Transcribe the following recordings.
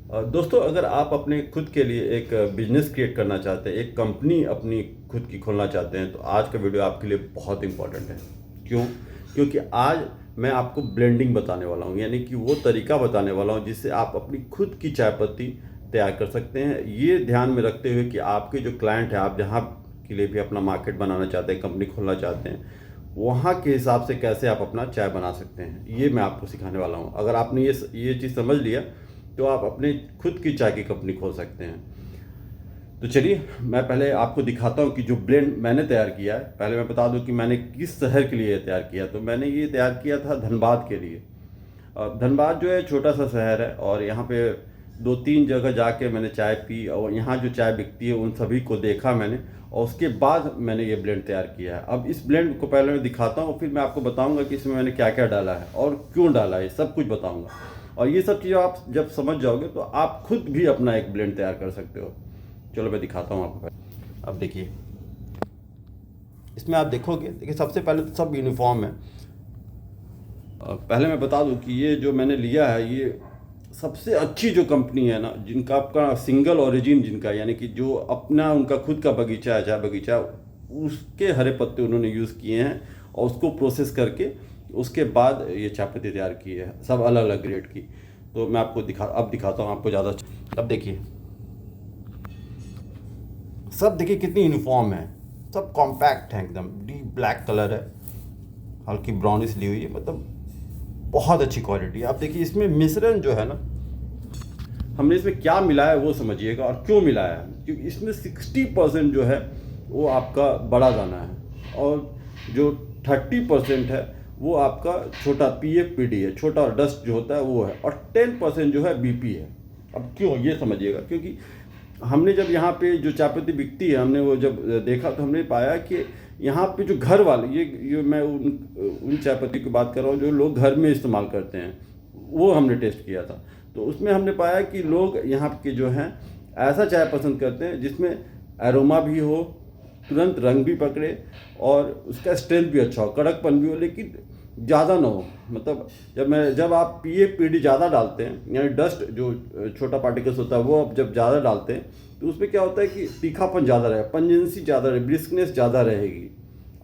दोस्तों, अगर आप अपने खुद के लिए एक बिजनेस क्रिएट करना चाहते हैं, एक कंपनी अपनी खुद की खोलना चाहते हैं, तो आज का वीडियो आपके लिए बहुत इंपॉर्टेंट है। क्यों? क्योंकि आज मैं आपको ब्लेंडिंग बताने वाला हूँ, यानी कि वो तरीका बताने वाला हूँ जिससे आप अपनी खुद की चाय पत्ती तैयार कर सकते हैं। ये ध्यान में रखते हुए कि आपके जो क्लाइंट हैं, आप जहाँ के लिए भी अपना मार्केट बनाना चाहते हैं, कंपनी खोलना चाहते हैं, वहाँ के हिसाब से कैसे आप अपना चाय बना सकते हैं, ये मैं आपको सिखाने वाला हूँ। अगर आपने ये चीज़ समझ लिया तो आप अपनी खुद की चाय की कंपनी खोल सकते हैं। तो चलिए, मैं पहले आपको दिखाता हूँ कि जो ब्लेंड मैंने तैयार किया है। पहले मैं बता दूँ कि मैंने किस शहर के लिए तैयार किया। तो मैंने ये तैयार किया था धनबाद के लिए। धनबाद जो है छोटा सा शहर है, और यहाँ पे 2-3 जगह जाके मैंने चाय पी, और यहाँ जो चाय बिकती है उन सभी को देखा मैंने, और उसके बाद मैंने ये ब्लेंड तैयार किया है। अब इस ब्लेंड को पहले मैं दिखाता हूँ, फिर मैं आपको बताऊँगा कि इसमें मैंने क्या क्या डाला है और क्यों डाला है, ये सब कुछ बताऊँगा। और ये सब चीज़ें आप जब समझ जाओगे तो आप खुद भी अपना एक ब्लेंड तैयार कर सकते हो। चलो मैं दिखाता हूँ आपको। अब देखिए, इसमें आप देखोगे, देखिए सबसे पहले तो सब यूनिफॉर्म है। पहले मैं बता दूं कि ये जो मैंने लिया है, ये सबसे अच्छी जो कंपनी है ना, जिनका आपका सिंगल ओरिजिन जिनका, यानी कि जो अपना उनका खुद का बगीचा है, चाय बगीचा, उसके हरे पत्ते उन्होंने यूज़ किए हैं और उसको प्रोसेस करके उसके बाद ये चाय पत्ती तैयार की है, सब अलग अलग ग्रेड की। तो मैं आपको दिखाता हूँ आपको ज़्यादा। अब देखिए, सब देखिए कितनी यूनिफॉर्म है, सब कॉम्पैक्ट है, एकदम डीप ब्लैक कलर है, हल्की ब्राउनिश ली हुई है, मतलब बहुत अच्छी क्वालिटी है। आप देखिए इसमें मिश्रण जो है ना, हमने इसमें क्या मिलाया है वो समझिएगा, और क्यों मिलाया है। क्योंकि इसमें 60% जो है वो आपका बड़ा दाना है, और जो 30% है वो आपका छोटा PFPD है, छोटा डस्ट जो होता है वो है, और 10% जो है BP है। अब क्यों, ये समझिएगा। क्योंकि हमने जब यहाँ पे जो चाय पत्ती बिकती है, हमने वो जब देखा तो हमने पाया कि यहाँ पे जो घर वाले, ये मैं उन चाय पत्ती की बात कर रहा हूँ जो लोग घर में इस्तेमाल करते हैं, वो हमने टेस्ट किया था। तो उसमें हमने पाया कि लोग यहाँ के जो हैं ऐसा चाय पसंद करते हैं जिसमें एरोमा भी हो, तुरंत रंग भी पकड़े, और उसका स्ट्रेंथ भी अच्छा हो, कड़कपन भी हो, लेकिन ज़्यादा ना हो। मतलब जब आप PFPD ज़्यादा डालते हैं, यानी डस्ट जो छोटा पार्टिकल्स होता है वो आप जब ज़्यादा डालते हैं, तो उसमें क्या होता है कि तीखापन ज़्यादा रहेगा, पंजेंसी ज़्यादा रहेगी, ब्रिस्कनेस ज़्यादा रहेगी,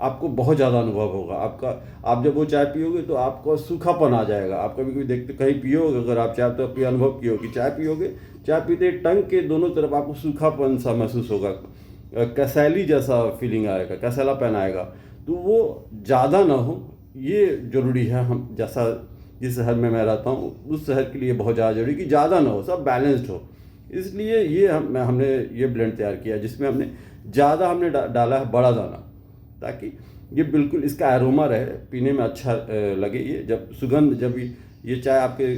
आपको बहुत ज़्यादा अनुभव होगा आपका। आप जब वो चाय पियोगे तो आपको सूखापन आ जाएगा। आप कभी कभी देखते कहीं पियोगे, अगर आप चाय तो अपनी अनुभव किए हो कि चाय पियोगे, चाय पीते टंग के दोनों तरफ आपको सूखापन सा महसूस होगा, कसैली जैसा फीलिंग आएगा, कसैलापन आएगा। तो वो ज़्यादा ना हो, ये ज़रूरी है। हम जैसा जिस शहर में मैं रहता हूँ उस शहर के लिए बहुत ज़्यादा ज़रूरी कि ज़्यादा ना हो, सब बैलेंस्ड हो। इसलिए ये हमने ये ब्लेंड तैयार किया जिसमें हमने ज़्यादा डाला है बड़ा दाना, ताकि ये बिल्कुल इसका एरोमा रहे, पीने में अच्छा लगे। ये जब सुगंध, जब ये चाय आपके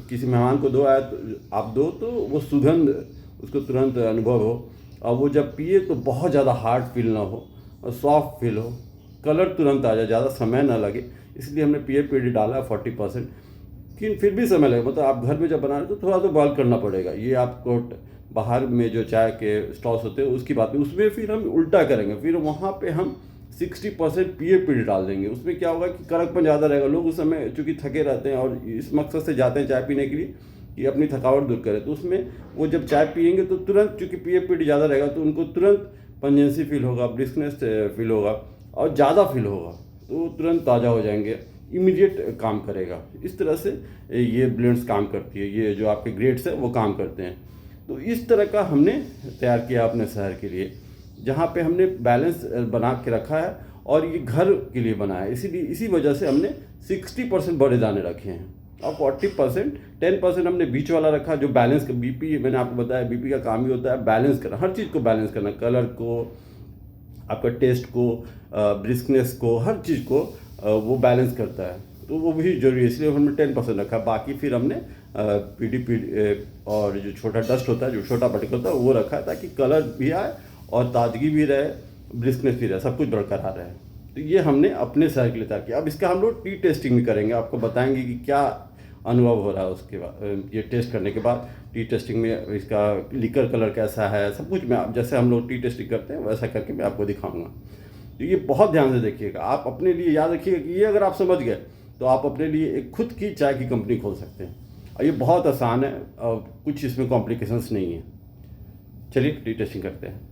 किसी मेहमान को दो आए तो आप दो, तो वो सुगंध उसको तुरंत अनुभव हो, और वो जब पिए तो बहुत ज़्यादा हार्ड फील ना हो और सॉफ्ट फील हो, कलर तुरंत आ जाए, ज़्यादा समय ना लगे। इसलिए हमने PFPD डाला है 40%, लेकिन फिर भी समय लगेगा। मतलब आप घर में जब बना रहे तो थोड़ा तो बॉयल करना पड़ेगा। ये आपको बाहर में जो चाय के स्टॉल्स होते हैं उसकी बात नहीं, उसमें फिर हम उल्टा करेंगे, फिर वहाँ पे हम 60% PFPD डाल देंगे। उसमें क्या होगा कि कड़कपन ज़्यादा रहेगा। लोग उस समय चूँकि थके रहते हैं और इस मकसद से जाते हैं चाय पीने के लिए कि अपनी थकावट दूर करें, तो उसमें वो जब चाय पियेंगे तो तुरंत, चूँकि PFPD ज़्यादा रहेगा तो उनको तुरंत पंजेंसी फील होगा, ब्रिस्कनेस फील होगा, और ज़्यादा फील होगा, तो तुरंत ताज़ा हो जाएंगे, इमीडिएट काम करेगा। इस तरह से ये ब्लेंड्स काम करती है, ये जो आपके ग्रेड्स है वो काम करते हैं। तो इस तरह का हमने तैयार किया अपने शहर के लिए, जहाँ पे हमने बैलेंस बना के रखा है, और ये घर के लिए बना है। इसीलिए इसी वजह से हमने 60% बड़े दाने रखे हैं, और 40% 10% हमने बीच वाला रखा, जो बैलेंस का BP, मैंने आपको बताया BP का काम ही होता है बैलेंस करना, हर चीज़ को बैलेंस करना, कलर को, आपका टेस्ट को, ब्रिस्कनेस को, हर चीज़ को वो बैलेंस करता है। तो वो भी जरूरी है, इसलिए हमने 10% रखा। बाकी फिर हमने PDP और जो छोटा डस्ट होता है, जो छोटा पार्टिकल होता है, वो रखा है, ताकि कलर भी आए और ताजगी भी रहे, ब्रिस्कनेस भी रहे, सब कुछ बरकरार रहे। तो ये हमने अपने शहर के लिए तैयार किया। अब इसका हम लोग टी टेस्टिंग भी करेंगे, आपको बताएंगे कि क्या अनुभव हो रहा है उसके बाद, ये टेस्ट करने के बाद। टी टेस्टिंग में इसका लिकर कलर कैसा है, सब कुछ मैं, जैसे हम लोग टी टेस्टिंग करते हैं वैसा करके मैं आपको दिखाऊंगा। तो ये बहुत ध्यान से देखिएगा, आप अपने लिए याद रखिएगा कि ये अगर आप समझ गए तो आप अपने लिए एक खुद की चाय की कंपनी खोल सकते हैं। और ये बहुत आसान है और कुछ इसमें कॉम्प्लिकेशंस नहीं है। चलिए रीटेस्टिंग करते हैं।